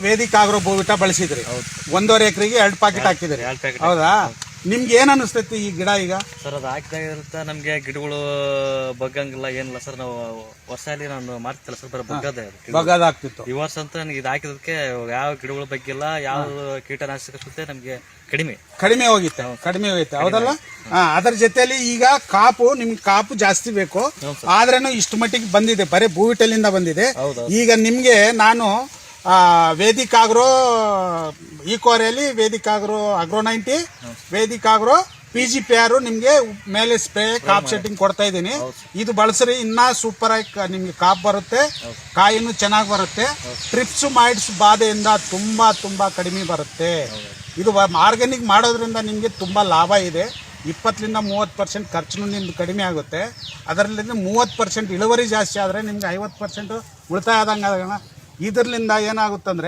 ವೇದಿಕ agro ಬೋವಿಟ ಬಳಸಿದ್ರಿ. 1.5 ಎಕರೆಗೆ 2 packet ಹಾಕಿದ್ರಿ. ಹೌದಾ? ನಿಮ್ಗೆ ಏನ್ ಅನಿಸ್ತೈತಿ ಈ ಗಿಡ ಈಗ? ಸರ್ ಅದು ಹಾಕಿದಾಗಿರುತ್ತ ನಮ್ಗೆ ಗಿಡಗಳು ಬಗ್ಗಂಗಿಲ್ಲ ಏನಿಲ್ಲ ಸರ್. ನಾವು ವರ್ಷದಲ್ಲಿ ನಾನು ಮಾಡ್ತಿಲ್ಲ ಸರ್, ಬರ ಬಗ್ಗದಾಗ್ತಿತ್ತು. ಈ ವರ್ಷ ಅಂತ ನನಗೆ ಇದು ಹಾಕಿದಕ್ಕೆ ಯಾವ ಗಿಡಗಳು ಬಗ್ಗಿಲ್ಲ, ಯಾವ ಕೀಟನಾಶಕ ಸುತ್ತೆ ನಮ್ಗೆ ಕಡಿಮೆ ಹೋಗಿತ್ತೆ. ಹೌದಲ್ಲ? ಅದರ ಜೊತೆಲಿ ಈಗ ನಿಮ್ಗೆ ಕಾಪು ಜಾಸ್ತಿ ಬೇಕು, ಆದ್ರೇನು ಇಷ್ಟು ಮಟ್ಟಿಗೆ ಬಂದಿದೆ, ಬರೀ ಭೂವಿಟಲಿಂದ ಬಂದಿದೆ. ಈಗ ನಿಮ್ಗೆ ನಾನು ವೇದಿಕ ಆಗ್ರೋ ಈಕೋರಿಯಲ್ಲಿ ವೇದಿಕ ಆಗ್ರೋ ಅಗ್ರೋ 90, ವೇದಿಕ ಆಗ್ರೋ PGPR ನಿಮ್ಗೆ ಮೇಲೆ ಸ್ಪ್ರೇ ಕಾಪ್ ಸೆಟ್ಟಿಂಗ್ ಕೊಡ್ತಾ ಇದ್ದೀನಿ. ಇದು ಬಳಸ್ರಿ, ಇನ್ನ ಸೂಪರ್ ಆಗಿ ನಿಮ್ಗೆ ಕಾಪ್ ಬರುತ್ತೆ, ಕಾಯಿನೂ ಚೆನ್ನಾಗಿ ಬರುತ್ತೆ. ಟ್ರಿಪ್ಸ್ ಮೈಟ್ಸ್ ಬಾಧೆಯಿಂದ ತುಂಬಾ ಕಡಿಮೆ ಬರುತ್ತೆ. ಇದು ಆರ್ಗ್ಯಾನಿಕ್ ಮಾಡೋದ್ರಿಂದ ನಿಮ್ಗೆ ತುಂಬಾ ಲಾಭ ಇದೆ. 20-30% ಖರ್ಚು ನಿಮ್ದು ಕಡಿಮೆ ಆಗುತ್ತೆ. ಅದರಲ್ಲಿ 30% ಇಳುವರಿ ಜಾಸ್ತಿ ಆದ್ರೆ ನಿಮ್ಗೆ 50% ಉಳಿತಾಯ ಆದಂಗೆ. ಇದರಿಂದ ಏನಾಗುತ್ತಂದ್ರೆ